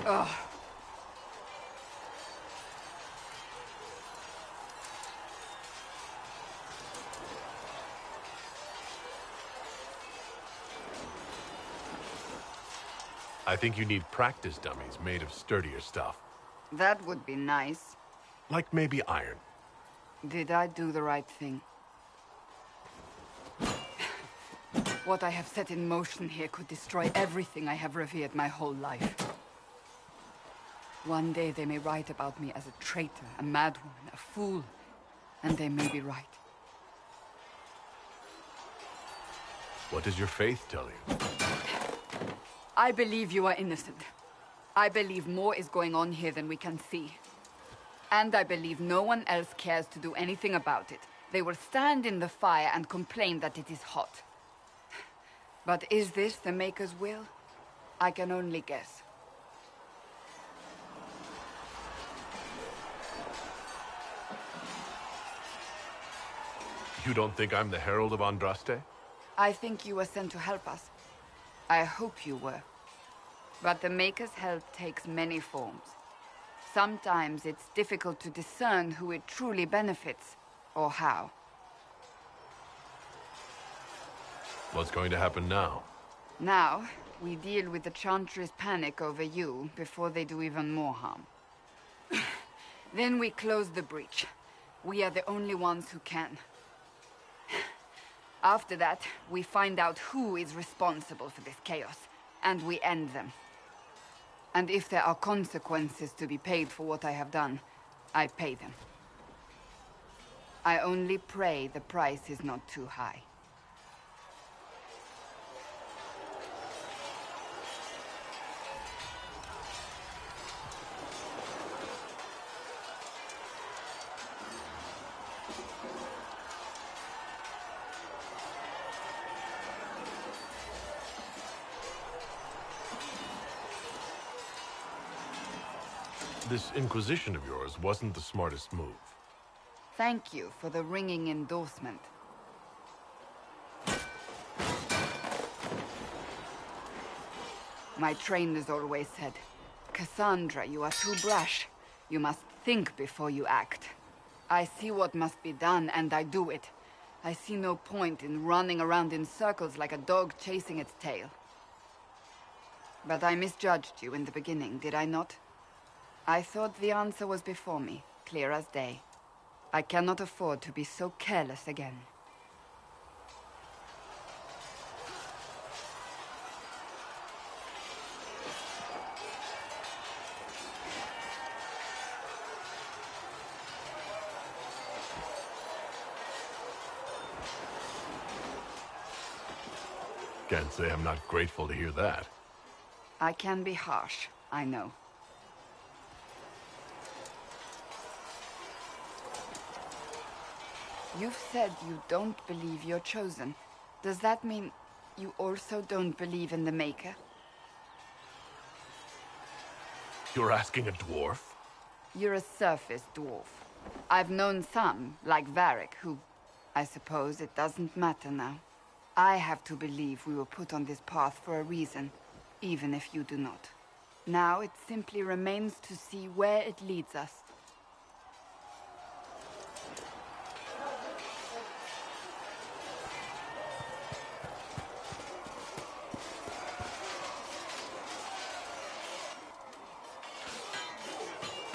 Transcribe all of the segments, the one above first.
Ugh. I think you need practice dummies made of sturdier stuff. That would be nice. Like maybe iron. Did I do the right thing? What I have set in motion here could destroy everything I have revered my whole life. One day they may write about me as a traitor, a madwoman, a fool, and they may be right. What does your faith tell you? I believe you are innocent. I believe more is going on here than we can see. And I believe no one else cares to do anything about it. They will stand in the fire and complain that it is hot. But is this the Maker's will? I can only guess. You don't think I'm the Herald of Andraste? I think you were sent to help us. I hope you were. But the Maker's help takes many forms. Sometimes it's difficult to discern who it truly benefits, or how. What's going to happen now? Now, we deal with the Chantry's panic over you before they do even more harm. Then we close the breach. We are the only ones who can. After that, we find out who is responsible for this chaos, and we end them. And if there are consequences to be paid for what I have done, I pay them. I only pray the price is not too high. This Inquisition of yours wasn't the smartest move. Thank you for the ringing endorsement. My trainers always said, Cassandra, you are too brash. You must think before you act. I see what must be done, and I do it. I see no point in running around in circles like a dog chasing its tail. But I misjudged you in the beginning, did I not? I thought the answer was before me, clear as day. I cannot afford to be so careless again. Can't say I'm not grateful to hear that. I can be harsh, I know. You've said you don't believe you're chosen. Does that mean you also don't believe in the Maker? You're asking a dwarf? You're a surface dwarf. I've known some, like Varric, who... I suppose it doesn't matter now. I have to believe we were put on this path for a reason, even if you do not. Now it simply remains to see where it leads us.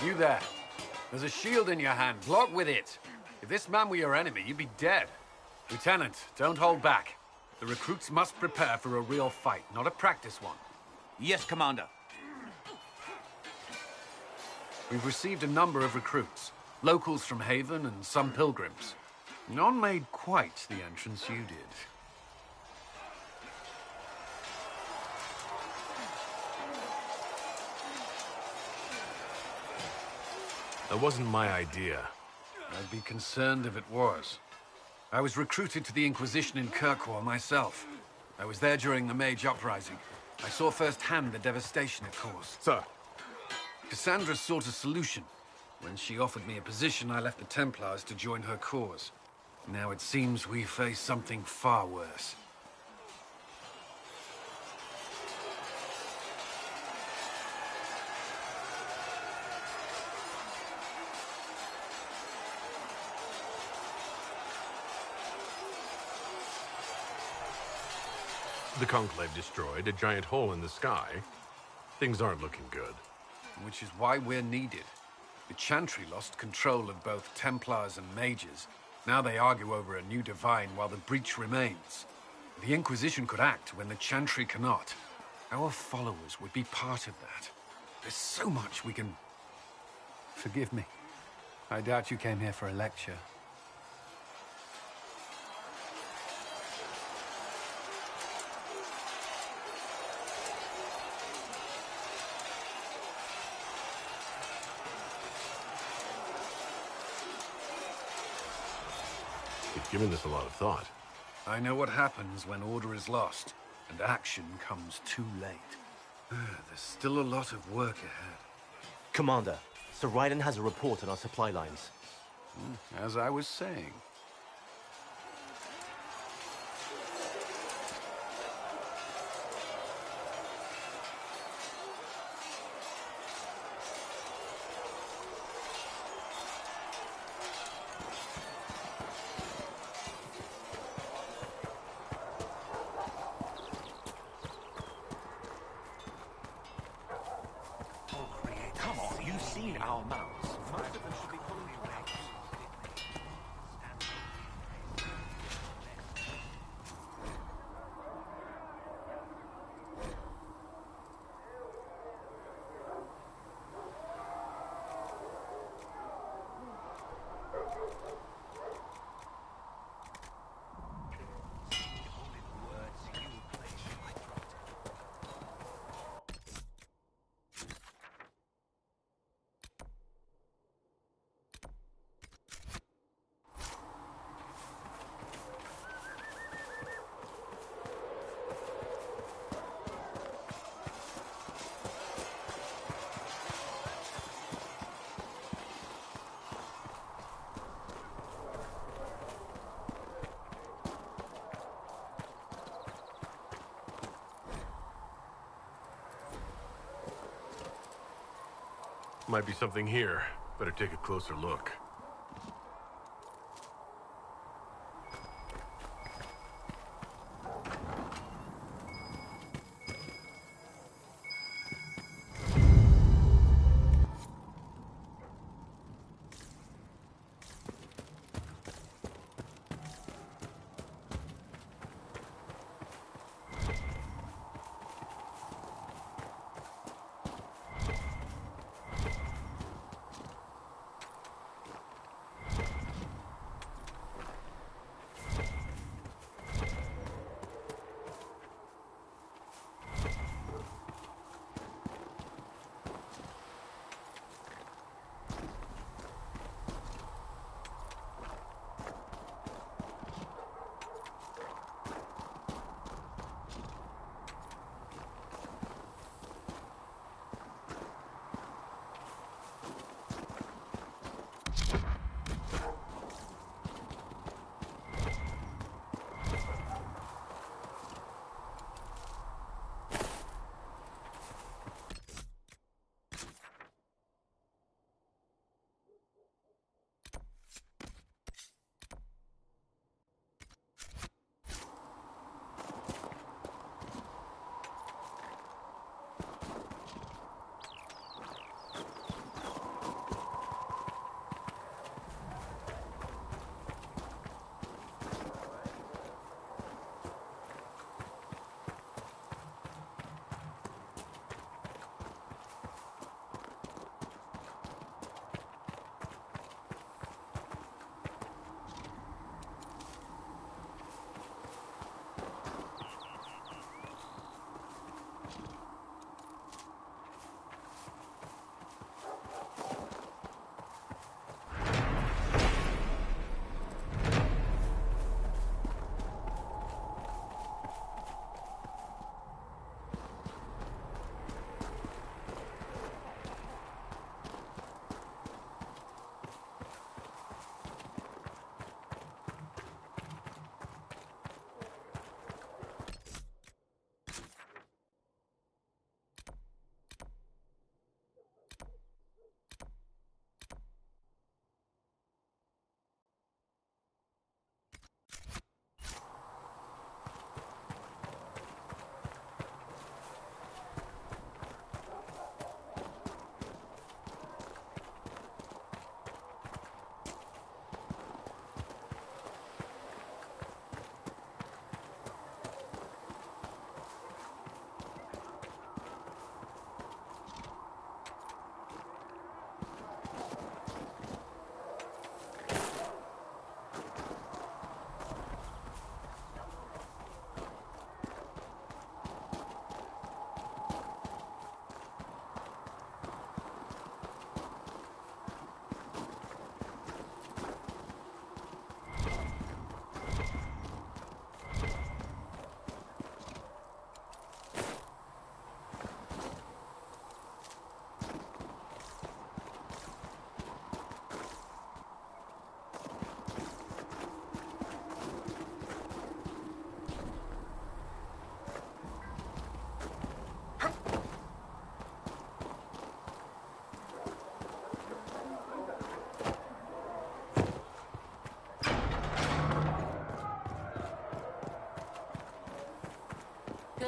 You there. There's a shield in your hand. Block with it. If this man were your enemy, you'd be dead. Lieutenant, don't hold back. The recruits must prepare for a real fight, not a practice one. Yes, Commander. We've received a number of recruits. Locals from Haven and some pilgrims. None made quite the entrance you did. That wasn't my idea. I'd be concerned if it was. I was recruited to the Inquisition in Kirkwall myself. I was there during the Mage Uprising. I saw firsthand the devastation it caused. Sir. Cassandra sought a solution. When she offered me a position, I left the Templars to join her cause. Now it seems we face something far worse. The Conclave destroyed a giant hole in the sky. Things aren't looking good. Which is why we're needed. The Chantry lost control of both Templars and Mages. Now they argue over a new divine while the breach remains. The Inquisition could act when the Chantry cannot. Our followers would be part of that. There's so much we can... Forgive me. I doubt you came here for a lecture. You've given this a lot of thought. I know what happens when order is lost, and action comes too late. There's still a lot of work ahead. Commander, Sir Raiden has a report on our supply lines. As I was saying. Come on, you've seen our mounts. Most of them should be pulling back. Might be something here. Better take a closer look.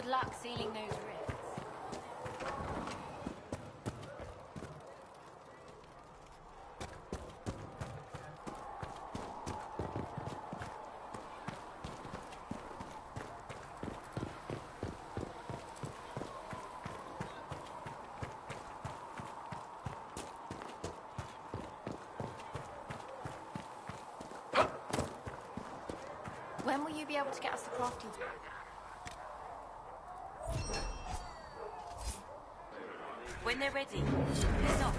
Good luck sealing those rifts. When will you be able to get us the crafting? When they're ready, piss off.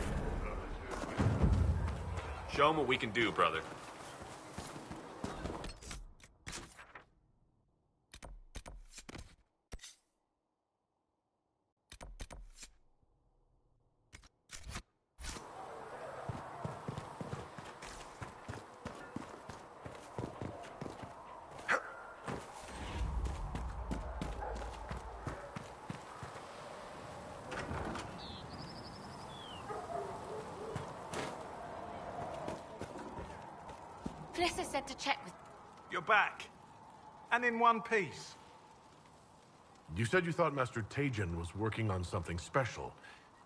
Show them what we can do, brother. Fliss said to check with... You're back. And in one piece. You said you thought Master Tejan was working on something special.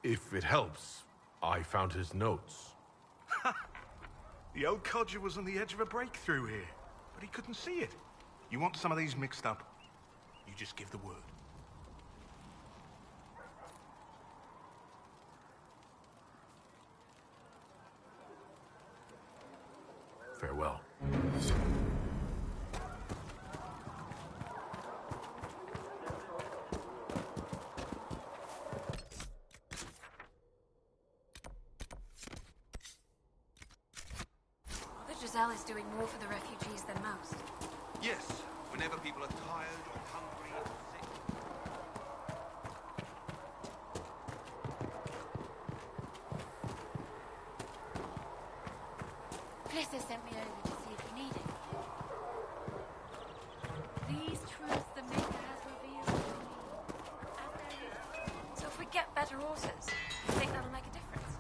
If it helps, I found his notes. The old codger was on the edge of a breakthrough here, but he couldn't see it. You want some of these mixed up? You just give the word. Farewell. The Giselle is doing more for the refugees than most. Yes, whenever people are tired or hungry or sick. Fliss sent me over to see if you need it. These truths the Maker has revealed to me. As there is. So if we get better horses, you think that'll make a difference?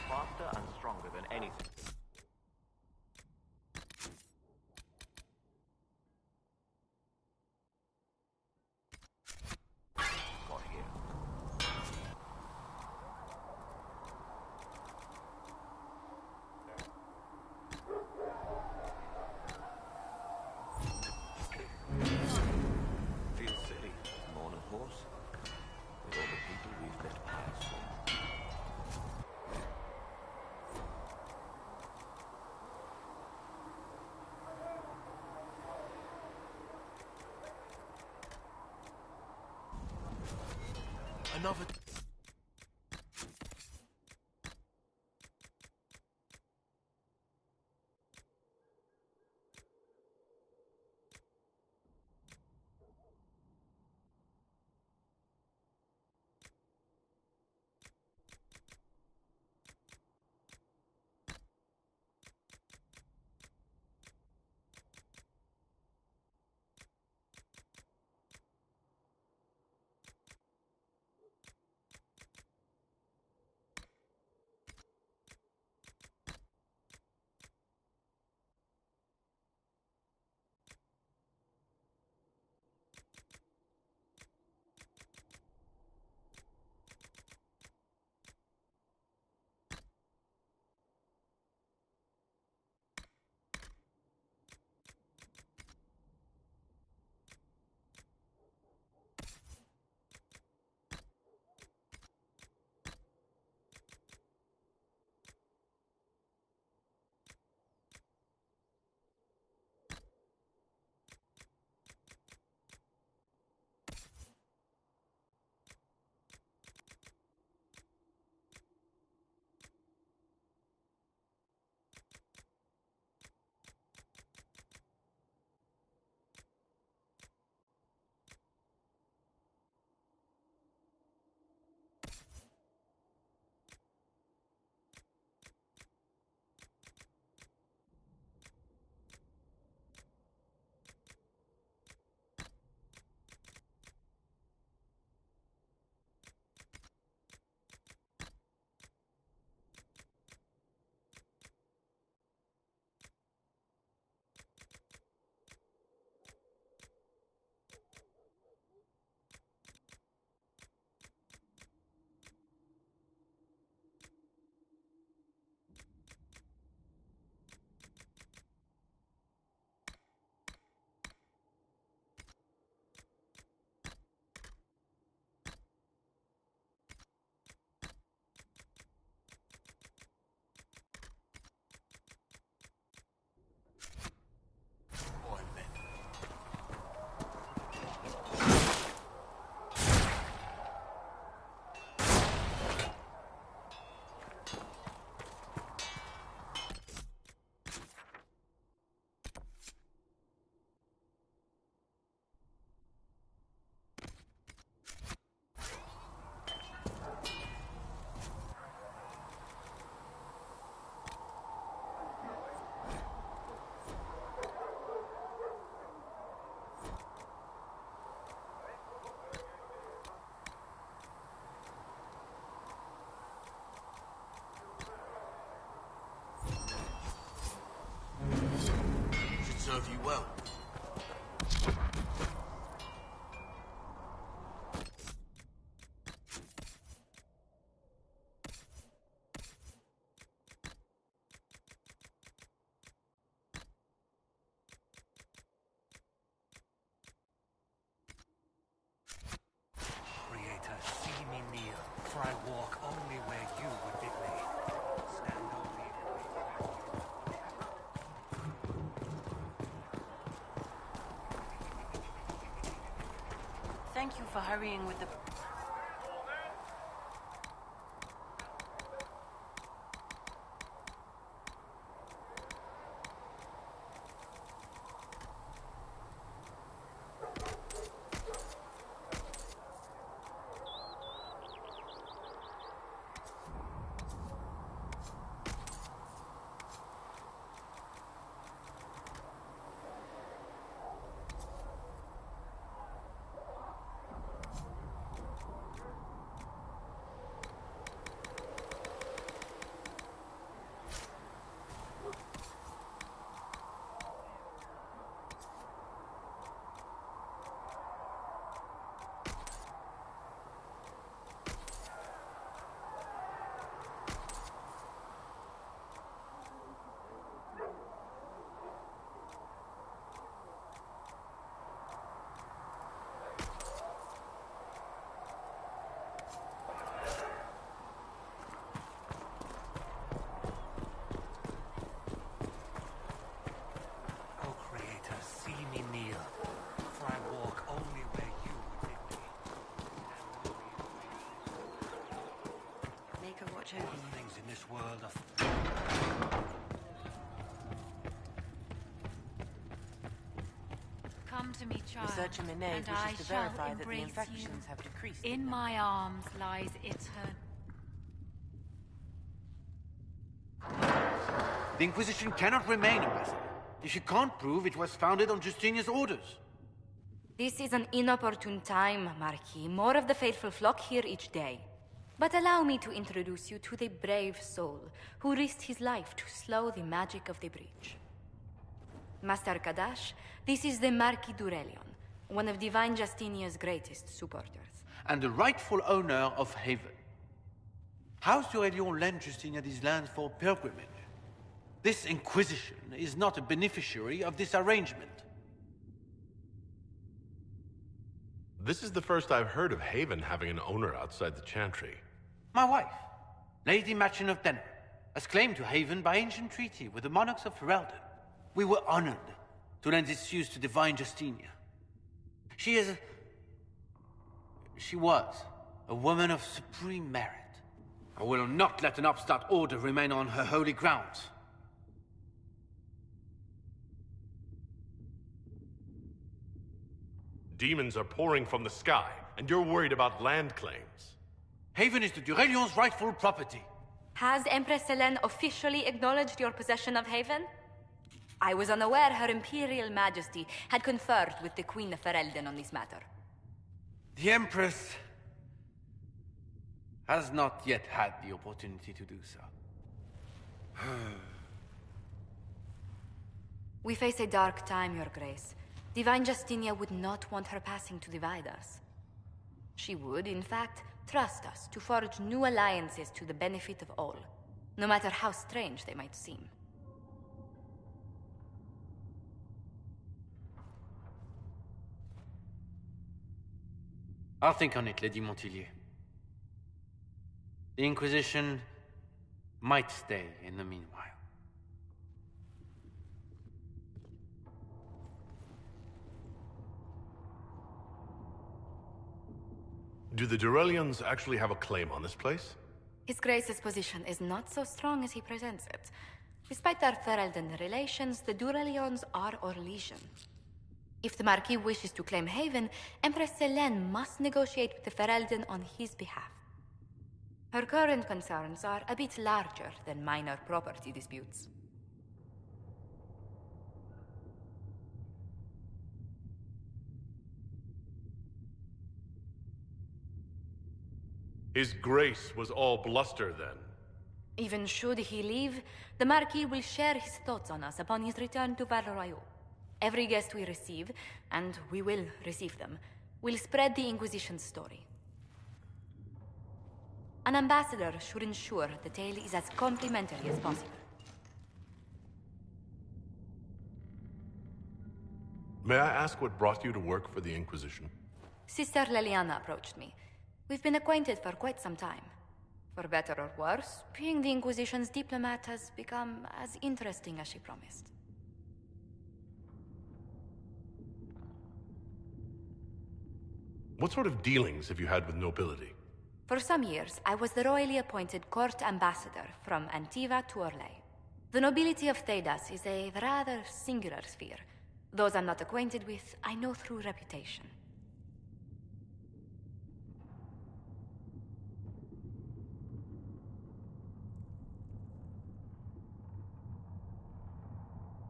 Faster and stronger than anything. Got here. Feels silly, mourn a horse, with all the people we've left pies for. Another... Thank you for hurrying with the... Things in this world of... Come to me, child, Research in the nave and I wishes to shall verify that the embrace infections you. have decreased. In my arms lies eternal. The Inquisition cannot remain, Ambassador, if you can't prove it was founded on Justinian's orders. This is an inopportune time, Marquis. More of the faithful flock here each day. But allow me to introduce you to the brave soul who risked his life to slow the magic of the breach. Master Kadash, this is the Marquis d'Aurelion, one of Divine Justinia's greatest supporters. And the rightful owner of Haven. House d'Aurelion lent Justinia these lands for pilgrimage. This Inquisition is not a beneficiary of this arrangement. This is the first I've heard of Haven having an owner outside the Chantry. My wife, Lady Machin of Denner, has claimed to Haven by ancient treaty with the monarchs of Ferelden. We were honored to lend its use to Divine Justinia. She was a woman of supreme merit. I will not let an upstart order remain on her holy grounds. Demons are pouring from the sky, and you're worried about land claims. Haven is the d'Aurelion's rightful property. Has Empress Selene officially acknowledged your possession of Haven? I was unaware Her Imperial Majesty had conferred with the Queen of Ferelden on this matter. The Empress has not yet had the opportunity to do so. We face a dark time, Your Grace. Divine Justinia would not want her passing to divide us. She would, in fact, trust us to forge new alliances to the benefit of all, no matter how strange they might seem. I'll think on it, Lady Montillier. The Inquisition might stay in the meanwhile. Do the d'Aurelions actually have a claim on this place? His Grace's position is not so strong as he presents it. Despite their Ferelden relations, the d'Aurelions are Orlesian. If the Marquis wishes to claim Haven, Empress Selene must negotiate with the Ferelden on his behalf. Her current concerns are a bit larger than minor property disputes. His Grace was all bluster then. Even should he leave, the Marquis will share his thoughts on us upon his return to Val-Royeaux. Every guest we receive, and we will receive them, will spread the Inquisition's story. An ambassador should ensure the tale is as complimentary as possible. May I ask what brought you to work for the Inquisition? Sister Leliana approached me. We've been acquainted for quite some time. For better or worse, being the Inquisition's diplomat has become as interesting as she promised. What sort of dealings have you had with nobility? For some years, I was the royally appointed court ambassador from Antiva to Orlais. The nobility of Thedas is a rather singular sphere. Those I'm not acquainted with, I know through reputation.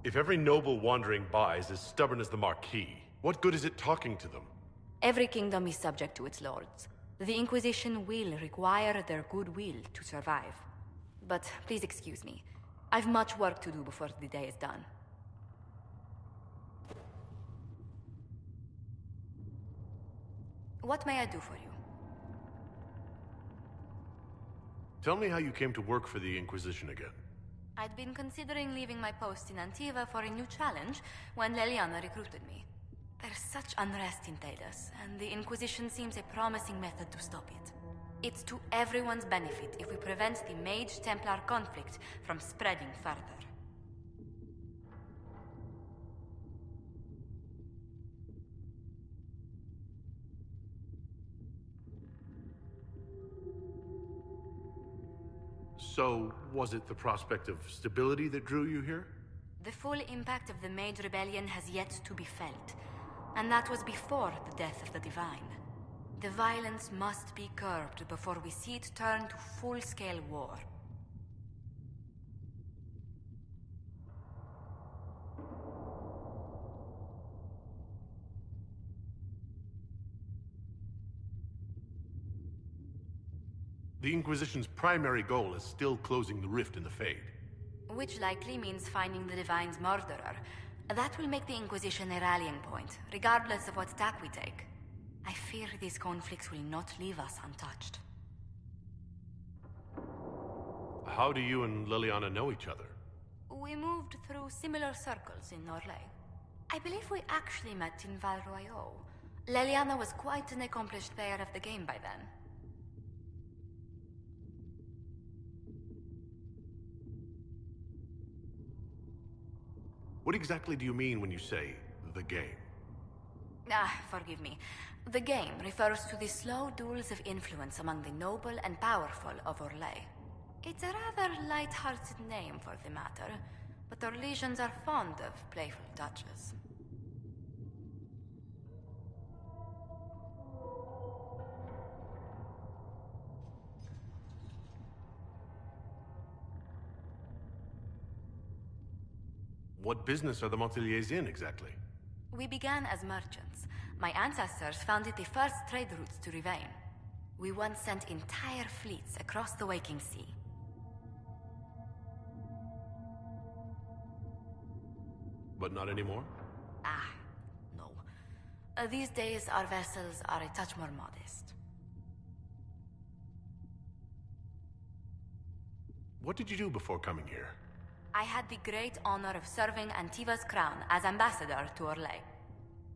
If every noble wandering by is as stubborn as the Marquis, what good is it talking to them? Every kingdom is subject to its lords. The Inquisition will require their goodwill to survive. But please excuse me. I've much work to do before the day is done. What may I do for you? Tell me how you came to work for the Inquisition again. I'd been considering leaving my post in Antiva for a new challenge when Leliana recruited me. There's such unrest in Thedas, and the Inquisition seems a promising method to stop it. It's to everyone's benefit if we prevent the Mage-Templar conflict from spreading further. So, was it the prospect of stability that drew you here? The full impact of the Mage Rebellion has yet to be felt, and that was before the death of the Divine. The violence must be curbed before we see it turn to full-scale war. The Inquisition's primary goal is still closing the rift in the Fade. Which likely means finding the Divine's murderer. That will make the Inquisition a rallying point, regardless of what tack we take. I fear these conflicts will not leave us untouched. How do you and Liliana know each other? We moved through similar circles in Orlais. I believe we actually met in Val Royaux. Liliana was quite an accomplished player of the game by then. What exactly do you mean when you say, the game? Forgive me. The game refers to the slow duels of influence among the noble and powerful of Orlais. It's a rather light-hearted name for the matter, but Orlesians are fond of playful touches. What business are the Monteliers in, exactly? We began as merchants. My ancestors founded the first trade routes to Rivain. We once sent entire fleets across the Waking Sea. But not anymore? No. These days, our vessels are a touch more modest. What did you do before coming here? I had the great honor of serving Antiva's crown as ambassador to Orlais.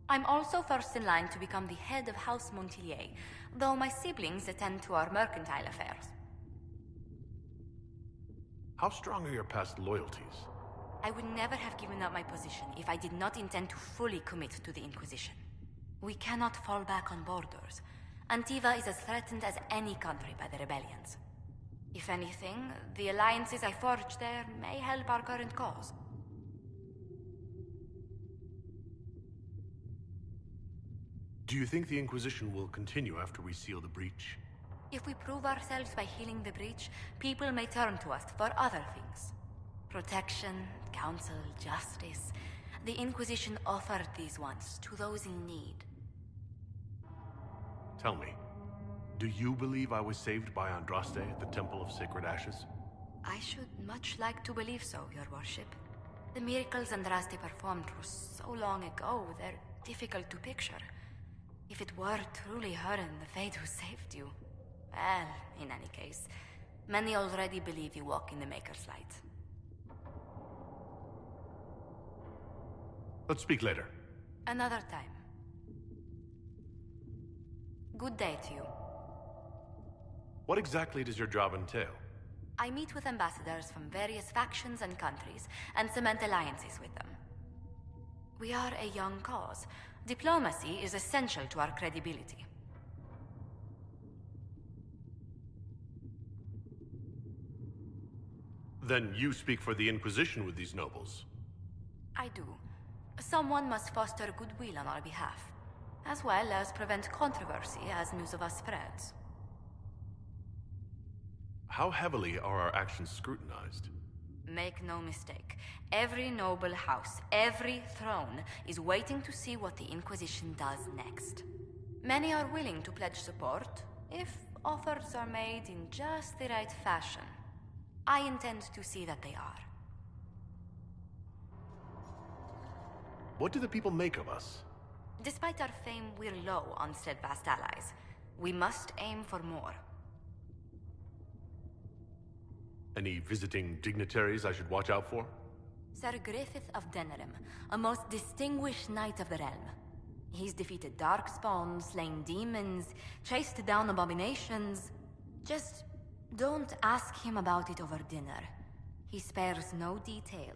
I'm also first in line to become the head of House Montelier, though my siblings attend to our mercantile affairs. How strong are your past loyalties? I would never have given up my position if I did not intend to fully commit to the Inquisition. We cannot fall back on borders. Antiva is as threatened as any country by the rebellions. If anything, the alliances I forged there may help our current cause. Do you think the Inquisition will continue after we seal the breach? If we prove ourselves by healing the breach, people may turn to us for other things. Protection, counsel, justice. The Inquisition offered these once to those in need. Tell me, do you believe I was saved by Andraste at the Temple of Sacred Ashes? I should much like to believe so, Your Worship. The miracles Andraste performed were so long ago, they're difficult to picture. If it were truly her and the Fade who saved you... Well, in any case, many already believe you walk in the Maker's light. Let's speak later. Another time. Good day to you. What exactly does your job entail? I meet with ambassadors from various factions and countries, and cement alliances with them. We are a young cause. Diplomacy is essential to our credibility. Then you speak for the Inquisition with these nobles. I do. Someone must foster goodwill on our behalf, as well as prevent controversy as news of us spreads. How heavily are our actions scrutinized? Make no mistake, every noble house, every throne is waiting to see what the Inquisition does next. Many are willing to pledge support, if offers are made in just the right fashion. I intend to see that they are. What do the people make of us? Despite our fame, we're low on steadfast allies. We must aim for more. Any visiting dignitaries I should watch out for? Sir Griffith of Denerim, a most distinguished knight of the realm. He's defeated darkspawn, slain demons, chased down abominations. Just don't ask him about it over dinner. He spares no detail.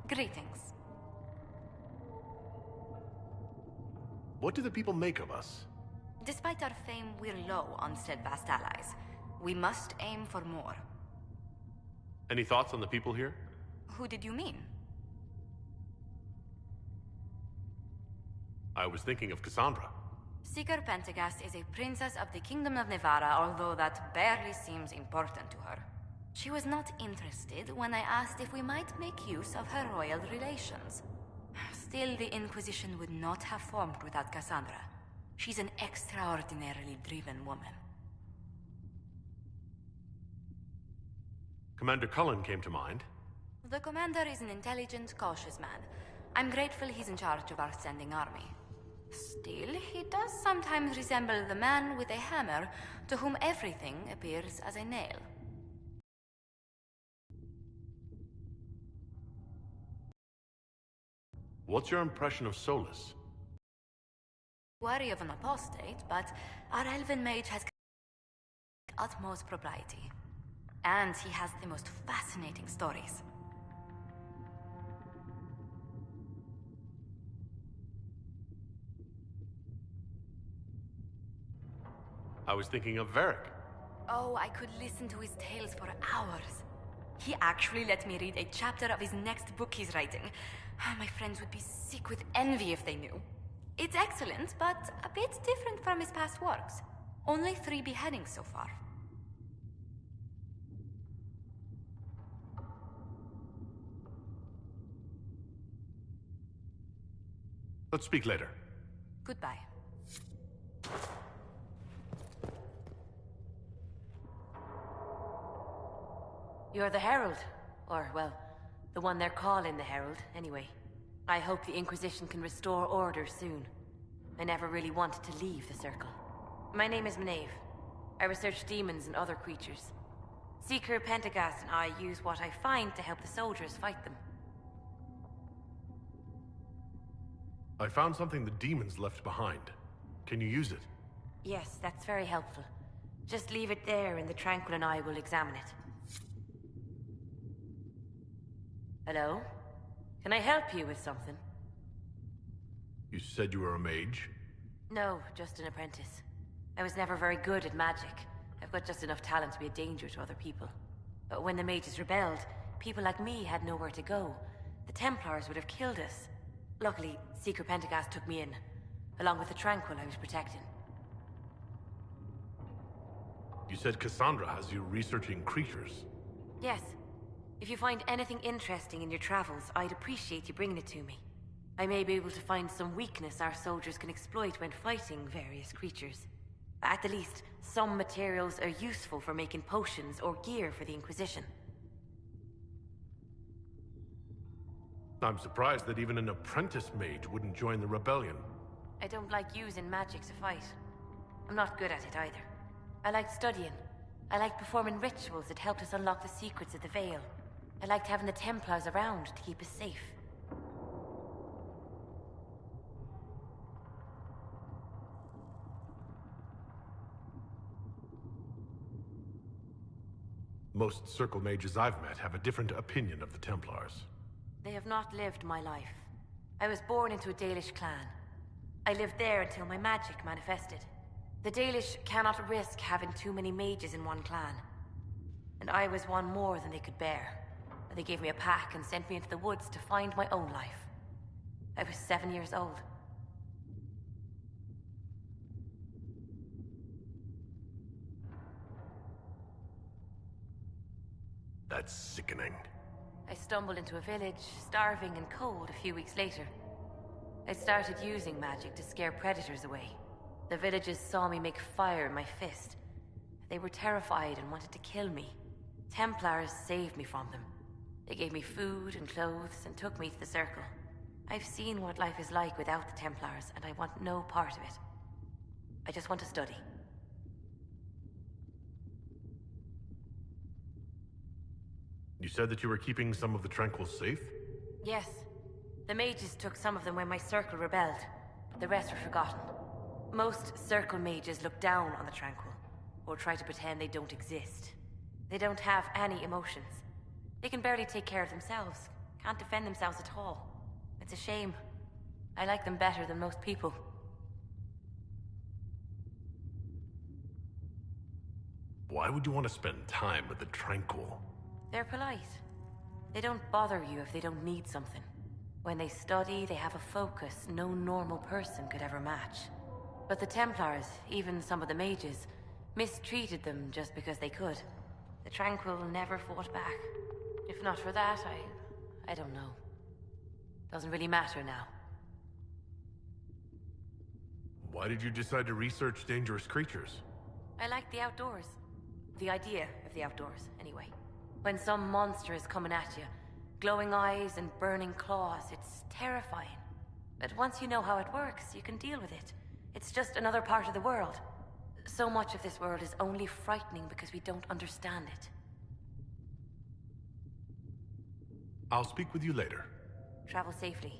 Greetings. What do the people make of us? Despite our fame, we're low on steadfast allies. We must aim for more. Any thoughts on the people here? Who did you mean? I was thinking of Cassandra. Seeker Pentagast is a princess of the Kingdom of Nevarra, although that barely seems important to her. She was not interested when I asked if we might make use of her royal relations. Still, the Inquisition would not have formed without Cassandra. She's an extraordinarily driven woman. Commander Cullen came to mind. The commander is an intelligent, cautious man. I'm grateful he's in charge of our standing army. Still, he does sometimes resemble the man with a hammer to whom everything appears as a nail. What's your impression of Solus? Worry of an apostate, but our elven mage has utmost propriety. And he has the most fascinating stories. I was thinking of Varric. Oh, I could listen to his tales for hours. He actually let me read a chapter of his next book he's writing. My friends would be sick with envy if they knew. It's excellent, but a bit different from his past works. Only 3 beheadings so far. Let's speak later. Goodbye. You're the Herald. Or, well, the one they're calling the Herald, anyway. I hope the Inquisition can restore order soon. I never really wanted to leave the Circle. My name is Maeve. I research demons and other creatures. Seeker Pentagast and I use what I find to help the soldiers fight them. I found something the demons left behind. Can you use it? Yes, that's very helpful. Just leave it there and the Tranquil and I will examine it. Hello? Can I help you with something? You said you were a mage? No, just an apprentice. I was never very good at magic. I've got just enough talent to be a danger to other people. But when the mages rebelled, people like me had nowhere to go. The Templars would have killed us. Luckily, Seeker Pentagast took me in, along with the Tranquil I was protecting. You said Cassandra has you researching creatures. Yes. If you find anything interesting in your travels, I'd appreciate you bringing it to me. I may be able to find some weakness our soldiers can exploit when fighting various creatures. At the least, some materials are useful for making potions or gear for the Inquisition. I'm surprised that even an apprentice mage wouldn't join the rebellion. I don't like using magic to fight. I'm not good at it either. I like studying. I like performing rituals that helped us unlock the secrets of the Veil. I liked having the Templars around to keep us safe. Most Circle mages I've met have a different opinion of the Templars. They have not lived my life. I was born into a Dalish clan. I lived there until my magic manifested. The Dalish cannot risk having too many mages in one clan. And I was one more than they could bear. They gave me a pack and sent me into the woods to find my own life. I was 7 years old. That's sickening. I stumbled into a village, starving and cold, a few weeks later. I started using magic to scare predators away. The villagers saw me make fire in my fist. They were terrified and wanted to kill me. Templars saved me from them. They gave me food and clothes and took me to the Circle. I've seen what life is like without the Templars, and I want no part of it. I just want to study. You said that you were keeping some of the Tranquils safe? Yes. The mages took some of them when my Circle rebelled. The rest were forgotten. Most Circle mages look down on the Tranquil, or try to pretend they don't exist. They don't have any emotions. They can barely take care of themselves, can't defend themselves at all. It's a shame. I like them better than most people. Why would you want to spend time with the Tranquil? They're polite. They don't bother you if they don't need something. When they study, they have a focus no normal person could ever match. But the Templars, even some of the mages, mistreated them just because they could. The Tranquil never fought back. If not for that, I don't know. Doesn't really matter now. Why did you decide to research dangerous creatures? I like the outdoors. The idea of the outdoors, anyway. When some monster is coming at you, glowing eyes and burning claws, it's terrifying. But once you know how it works, you can deal with it. It's just another part of the world. So much of this world is only frightening because we don't understand it. I'll speak with you later. Travel safely.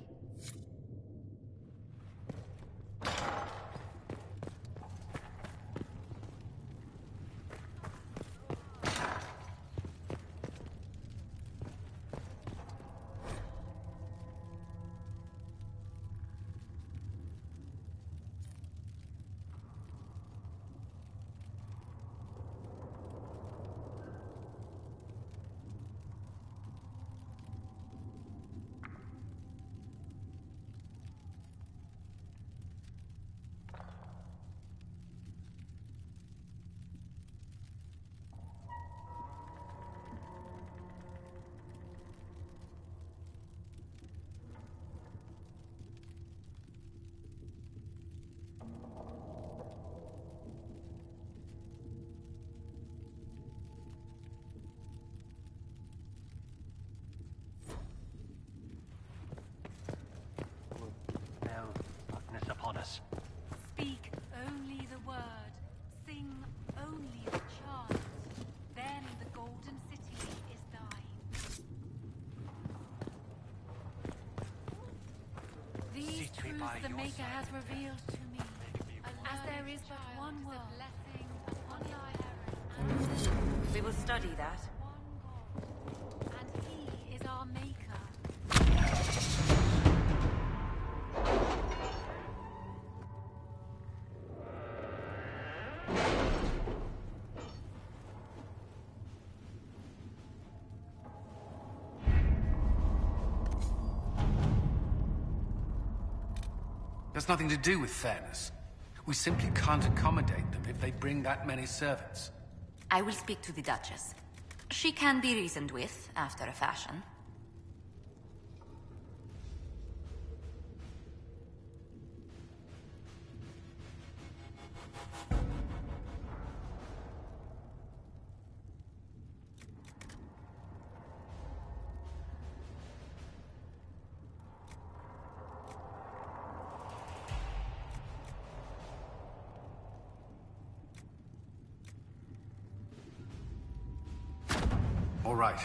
Speak only the word. Sing only the chant. Then the golden city is thine. These truths the Maker has revealed to me. As there is but one world, blessing upon life. We will study that. One God, and He is our Maker. That's nothing to do with fairness. We simply can't accommodate them if they bring that many servants. I will speak to the Duchess. She can be reasoned with, after a fashion. All right.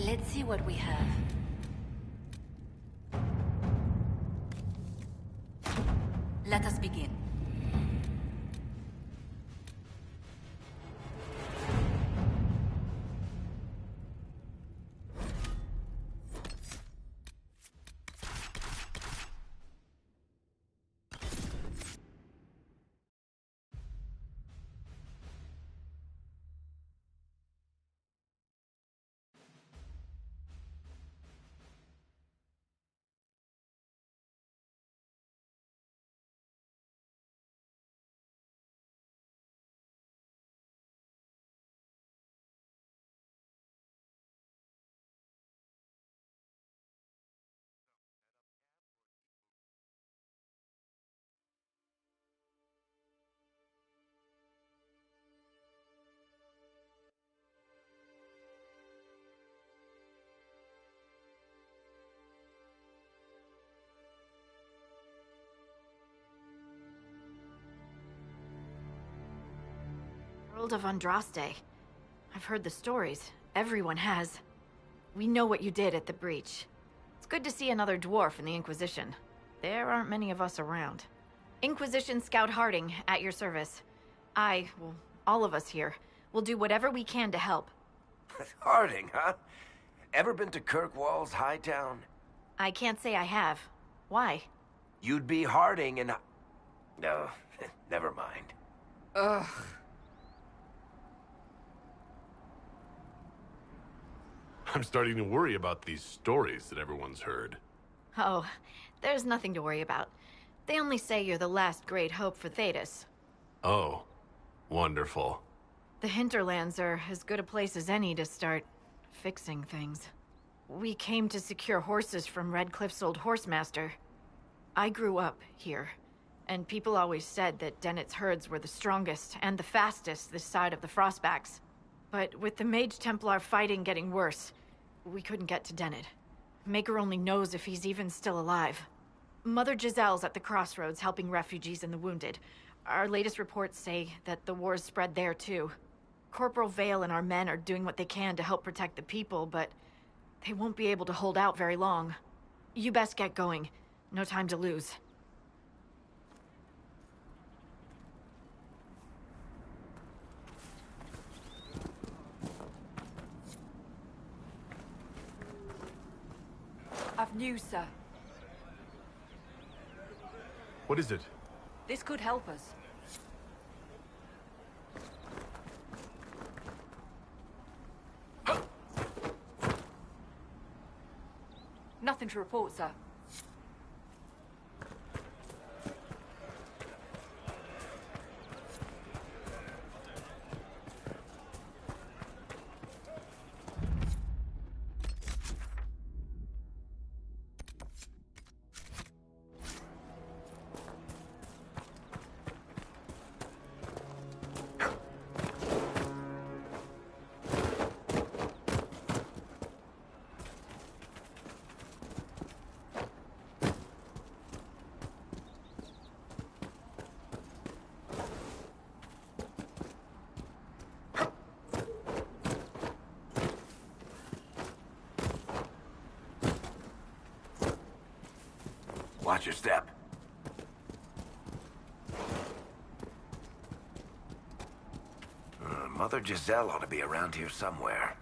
Let's see what we have. Let us begin. World of Andraste. I've heard the stories. Everyone has. We know what you did at the breach. It's good to see another dwarf in the Inquisition. There aren't many of us around. Inquisition Scout Harding, at your service. Well, all of us here, will do whatever we can to help. Harding, huh? Ever been to Kirkwall's Hightown? I can't say I have. Why? You'd be Harding and... No, never mind. Ugh. I'm starting to worry about these stories that everyone's heard. Oh, there's nothing to worry about. They only say you're the last great hope for Thedas. Oh, wonderful. The hinterlands are as good a place as any to start fixing things. We came to secure horses from Redcliffe's old horsemaster. I grew up here, and people always said that Dennett's herds were the strongest and the fastest this side of the Frostbacks. But with the Mage Templar fighting getting worse, we couldn't get to Dennett. Maker only knows if he's even still alive. Mother Giselle's at the crossroads helping refugees and the wounded. Our latest reports say that the war's spread there too. Corporal Vale and our men are doing what they can to help protect the people, but they won't be able to hold out very long. You best get going. No time to lose. I've news, sir. What is it? This could help us. Nothing to report, sir. Watch your step. Mother Giselle ought to be around here somewhere.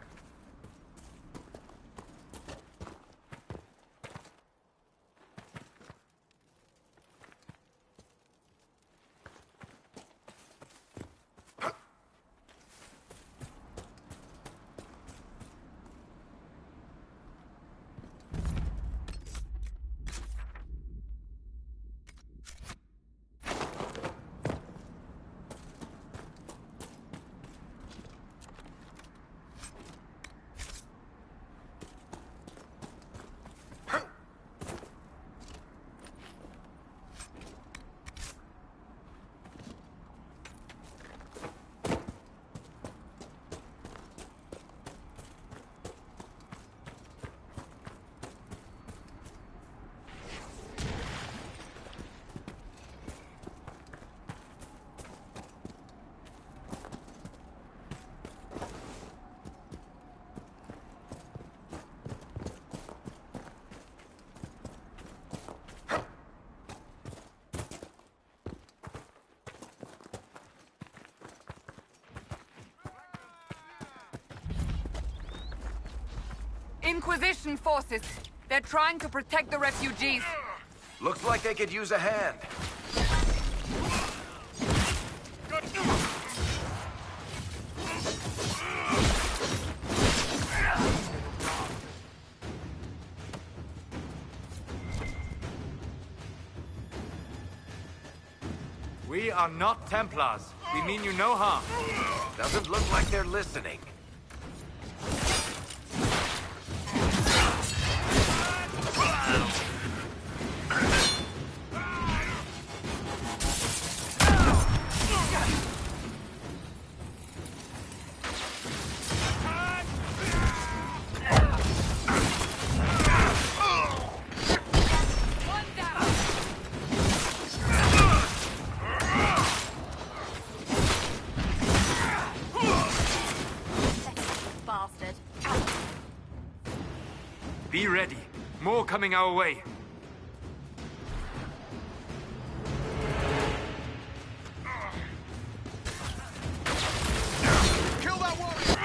Inquisition forces. They're trying to protect the refugees. Looks like they could use a hand. We are not Templars. We mean you no harm. Doesn't look like they're listening. Be ready. More coming our way. Kill that warrior!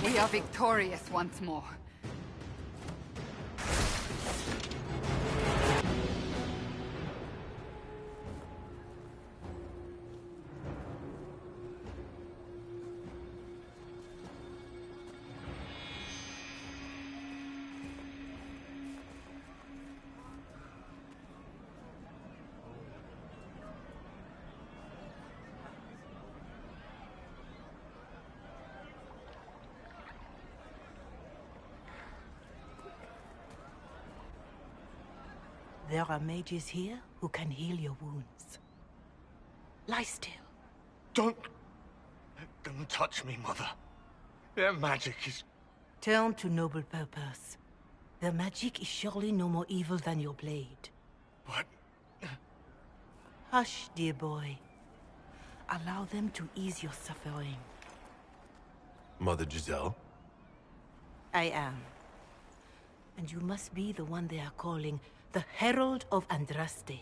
We are victorious once more. There are mages here who can heal your wounds. Lie still. Don't touch me, Mother. Their magic is... Turn to noble purpose. Their magic is surely no more evil than your blade. What? Hush, dear boy. Allow them to ease your suffering. Mother Giselle? I am. And you must be the one they are calling the Herald of Andraste.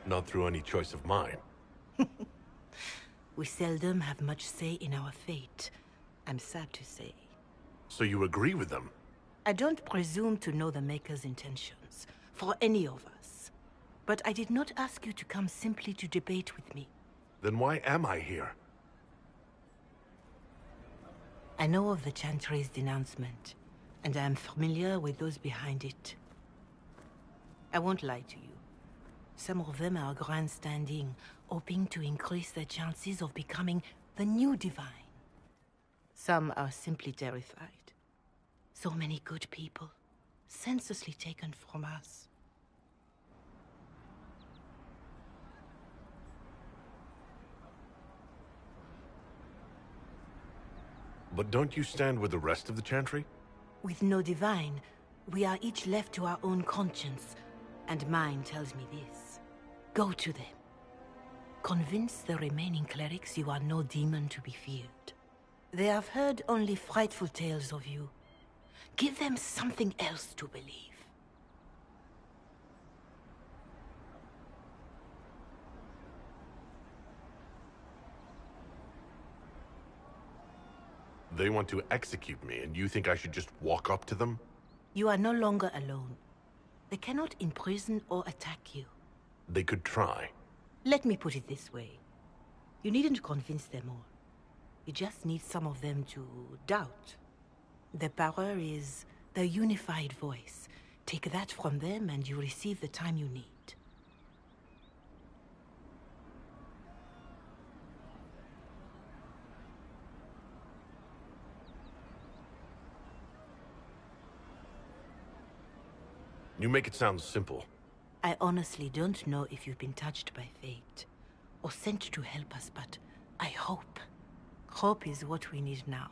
Not through any choice of mine. We seldom have much say in our fate, I'm sad to say. So you agree with them? I don't presume to know the Maker's intentions, for any of us. But I did not ask you to come simply to debate with me. Then why am I here? I know of the Chantry's denouncement, and I am familiar with those behind it. I won't lie to you. Some of them are grandstanding, hoping to increase their chances of becoming the new divine. Some are simply terrified. So many good people, senselessly taken from us. But don't you stand with the rest of the Chantry? With no divine, we are each left to our own conscience, and mine tells me this. Go to them. Convince the remaining clerics you are no demon to be feared. They have heard only frightful tales of you. Give them something else to believe. they want to execute me, and you think I should just walk up to them? You are no longer alone. They cannot imprison or attack you. They could try. Let me put it this way. You needn't convince them all. You just need some of them to doubt. Their power is their unified voice. Take that from them and you receive the time you need. You make it sound simple. I honestly don't know if you've been touched by fate, or sent to help us, but I hope. Hope is what we need now.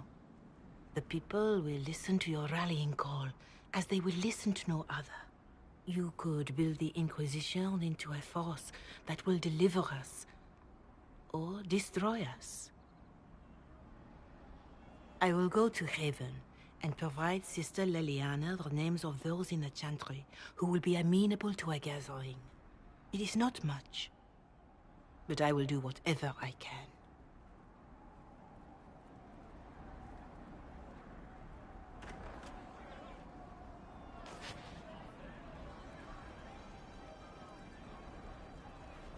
The people will listen to your rallying call, as they will listen to no other. You could build the Inquisition into a force that will deliver us, or destroy us. I will go to Haven, and provide Sister Leliana the names of those in the Chantry who will be amenable to a gathering. It is not much, but I will do whatever I can.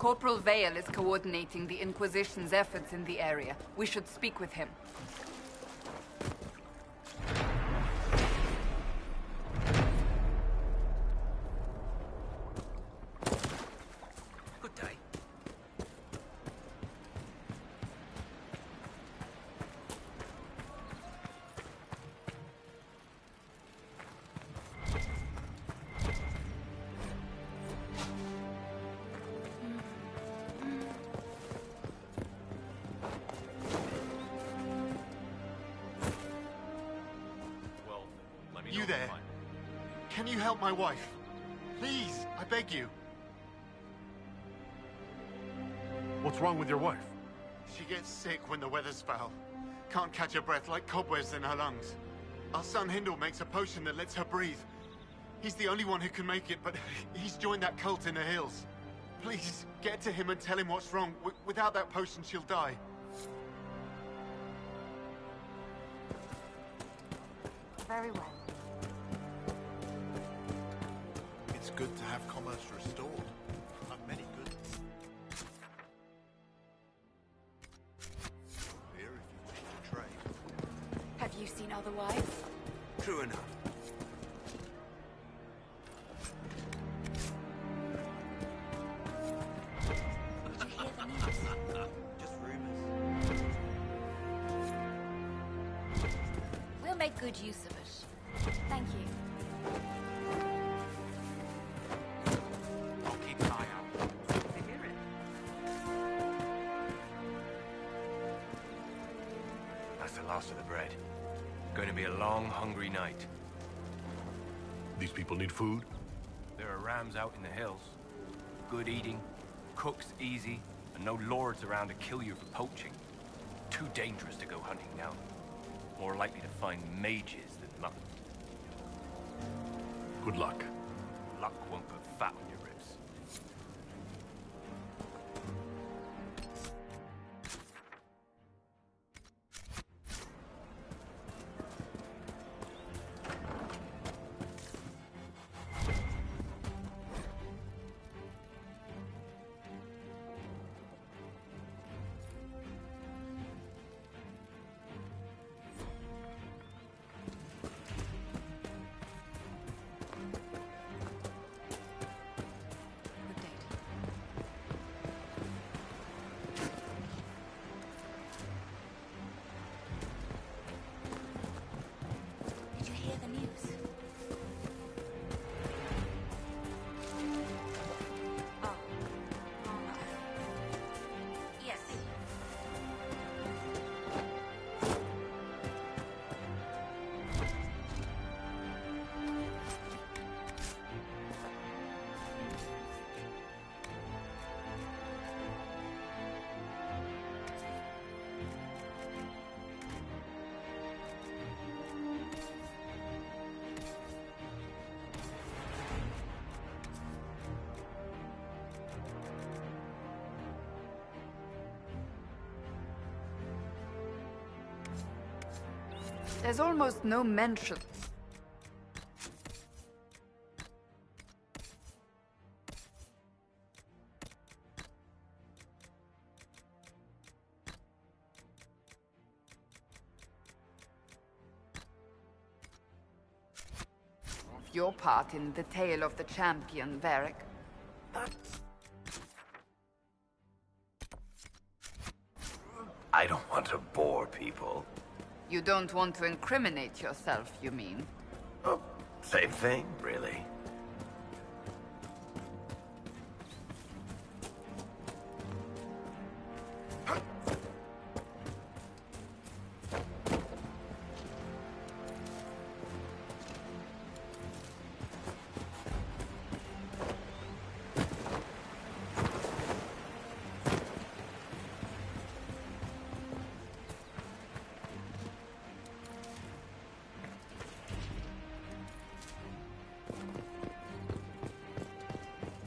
Corporal Vale is coordinating the Inquisition's efforts in the area. We should speak with him. You there? Can you help my wife? Please, I beg you. What's wrong with your wife? She gets sick when the weather's foul. Can't catch her breath, like cobwebs in her lungs. Our son Hindle makes a potion that lets her breathe. He's the only one who can make it, but he's joined that cult in the hills. Please, get to him and tell him what's wrong. Without that potion, she'll die. Very well. It's good to have commerce restored. I've many goods. Here if you wish to trade. Have you seen otherwise? True enough. Did you hear the news? Just rumors. We'll make good use of it. Thank you. I'll keep an eye out. They hear it. That's the last of the bread. Going to be a long, hungry night. These people need food? There are rams out in the hills. Good eating, cooks easy, and no lords around to kill you for poaching. Too dangerous to go hunting now. More likely to find mages than luck. Good luck. Luck won't put fat on your ribs. There's almost no mention. Of your part in the tale of the champion, Varric. I don't want to bore people. You don't want to incriminate yourself, you mean? Oh, same thing, really.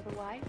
Otherwise?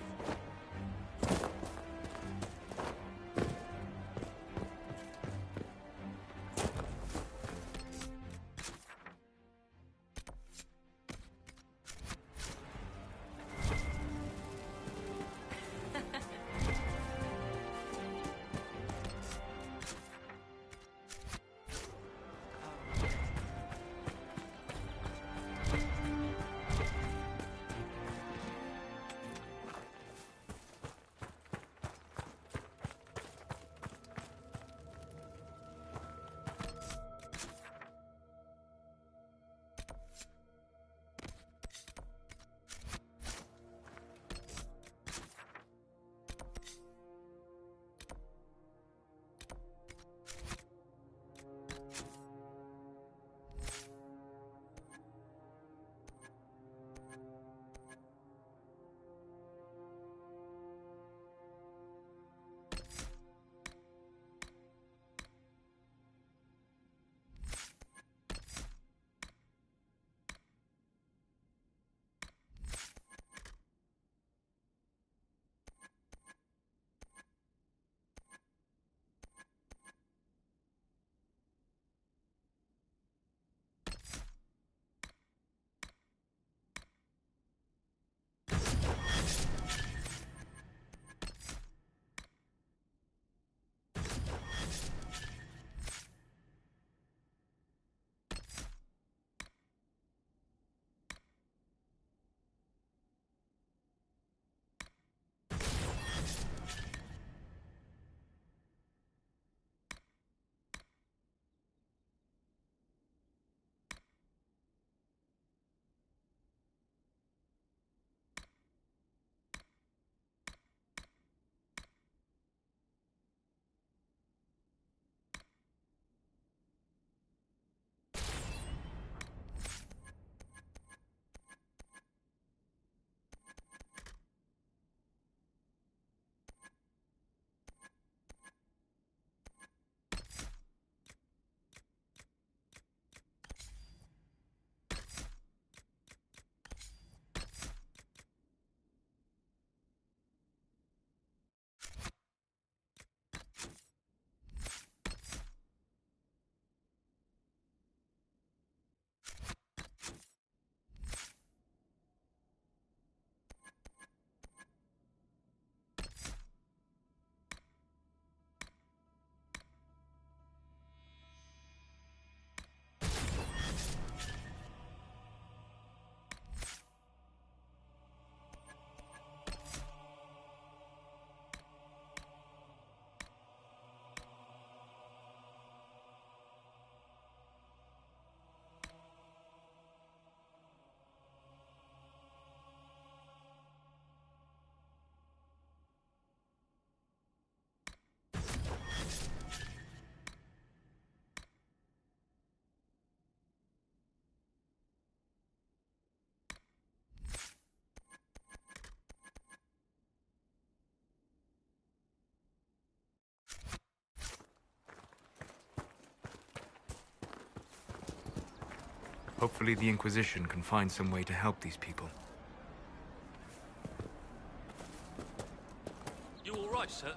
Hopefully the Inquisition can find some way to help these people. You all right, sir?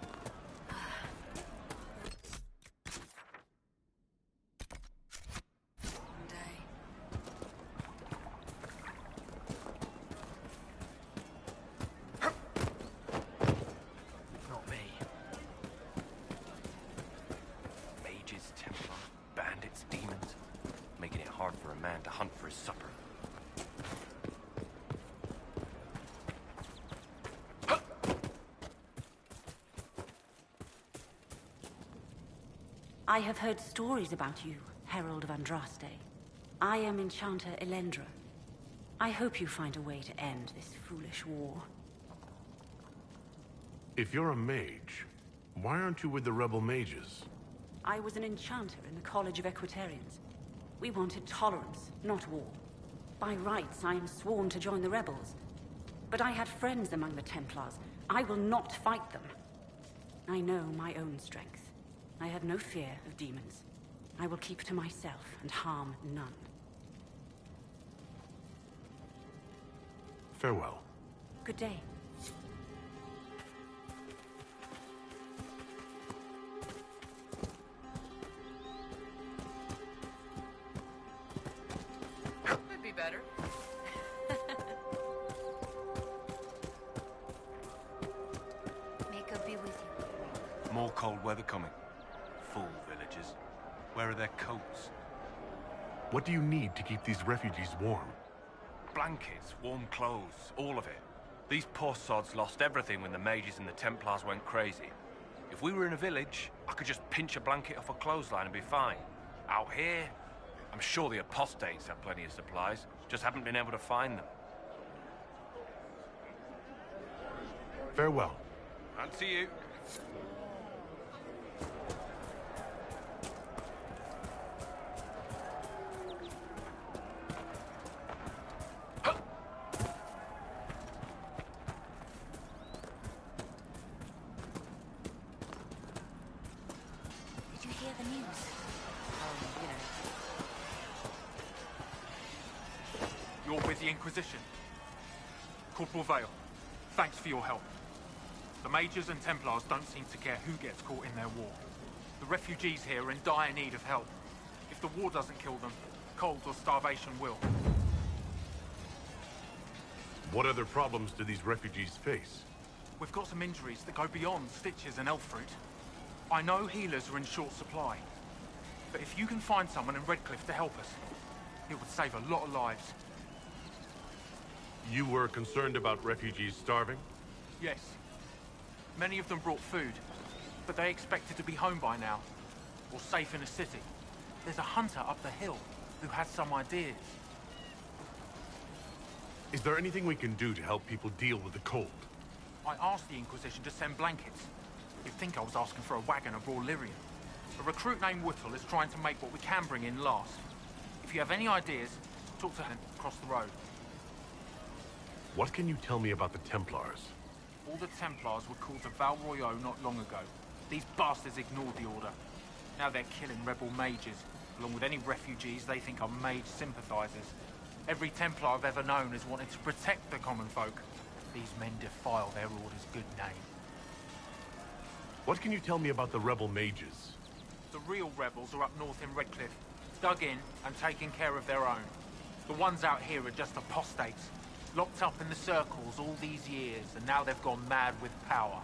hard for a man to hunt for his supper. I have heard stories about you, Herald of Andraste. I am Enchanter Elendra. I hope you find a way to end this foolish war. If you're a mage, why aren't you with the rebel mages? I was an enchanter in the College of Equitarians. We wanted tolerance, not war. By rights, I am sworn to join the rebels. But I had friends among the Templars. I will not fight them. I know my own strength. I have no fear of demons. I will keep to myself and harm none. Farewell. Good day. Could be better. May God be with you. More cold weather coming. Fool villagers. Where are their coats? What do you need to keep these refugees warm? Blankets, warm clothes, all of it. These poor sods lost everything when the mages and the Templars went crazy. If we were in a village, I could just pinch a blanket off a clothesline and be fine. Out here, I'm sure the apostates have plenty of supplies, just haven't been able to find them. Farewell. And to you. Did you hear the news? You're with the Inquisition. Corporal Vale, thanks for your help. The Mages and Templars don't seem to care who gets caught in their war. The refugees here are in dire need of help. If the war doesn't kill them, cold or starvation will. What other problems do these refugees face? We've got some injuries that go beyond stitches and elf fruit. I know healers are in short supply, but if you can find someone in Redcliffe to help us, it would save a lot of lives. You were concerned about refugees starving? Yes. Many of them brought food, but they expected to be home by now, or safe in a city. There's a hunter up the hill who has some ideas. Is there anything we can do to help people deal with the cold? I asked the Inquisition to send blankets. You'd think I was asking for a wagon of raw lyrium. A recruit named Whittle is trying to make what we can bring in last. If you have any ideas, talk to him across the road. What can you tell me about the Templars? All the Templars were called to Val Royeaux not long ago. These bastards ignored the order. Now they're killing rebel mages, along with any refugees they think are mage sympathizers. Every Templar I've ever known has wanted to protect the common folk. These men defile their order's good name. What can you tell me about the rebel mages? The real rebels are up north in Redcliffe, dug in and taking care of their own. The ones out here are just apostates, locked up in the circles all these years, and now they've gone mad with power.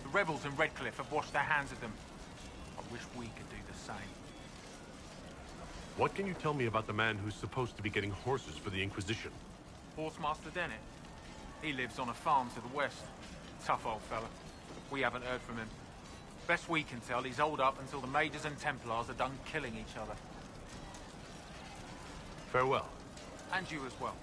The rebels in Redcliffe have washed their hands of them. I wish we could do the same. What can you tell me about the man who's supposed to be getting horses for the Inquisition? Horsemaster Dennett. He lives on a farm to the west. Tough old fella. We haven't heard from him. Best we can tell, he's holed up until the Mages and Templars are done killing each other. Farewell. And you as well.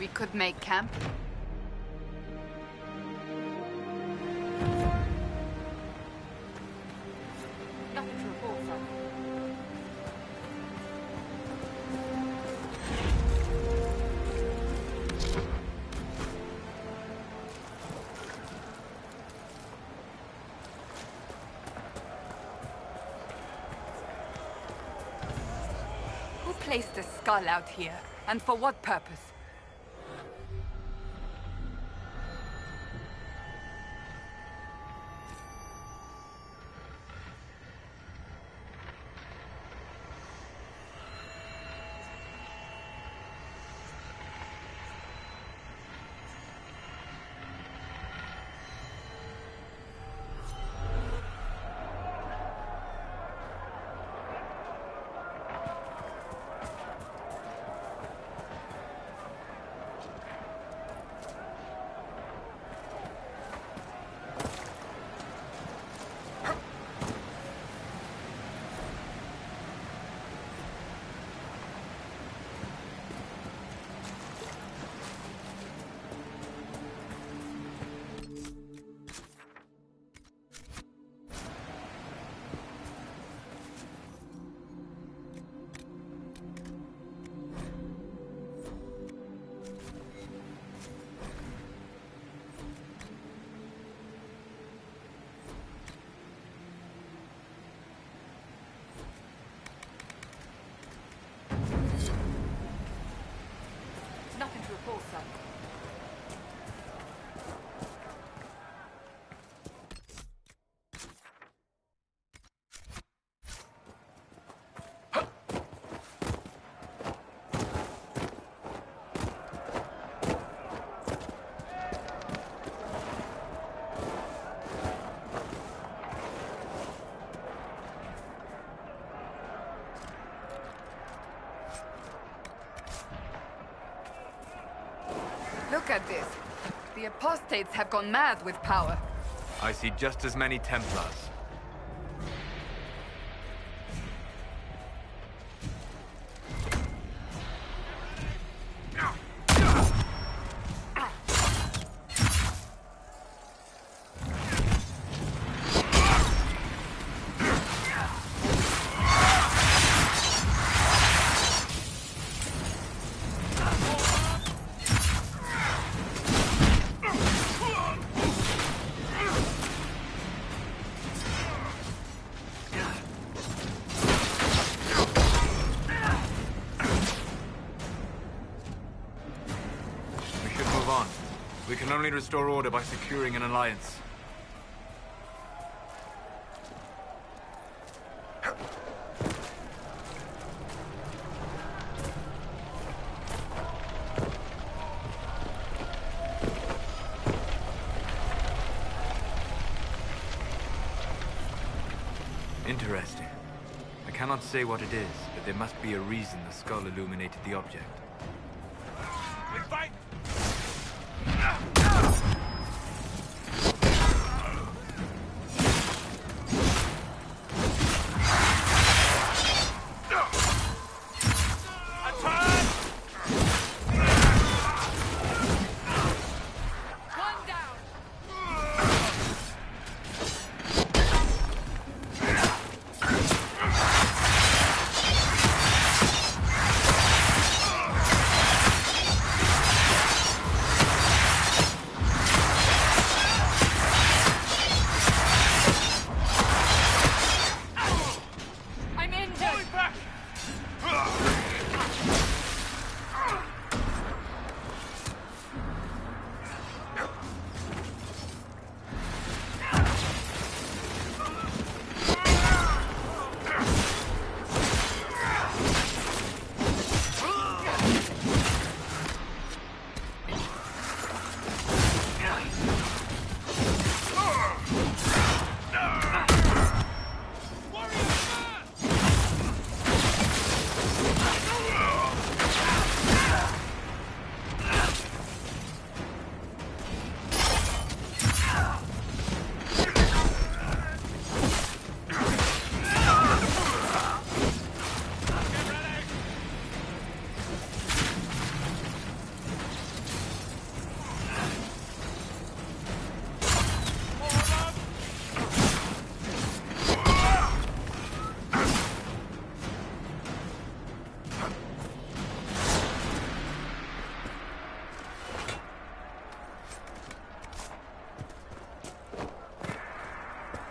We could make camp. Nothing to report, sir. Who placed a skull out here? And for what purpose? Nothing to report, sir. Look at this. The apostates have gone mad with power. I see just as many Templars. We can only restore order by securing an alliance. Interesting. I cannot say what it is, but there must be a reason the skull illuminated the object. We fight!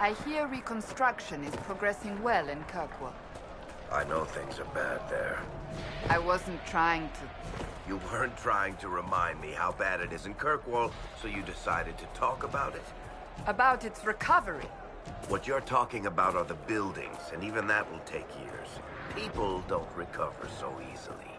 I hear reconstruction is progressing well in Kirkwall. I know things are bad there. I wasn't trying to... You weren't trying to remind me how bad it is in Kirkwall, so you decided to talk about it? About its recovery. What you're talking about are the buildings, and even that will take years. People don't recover so easily.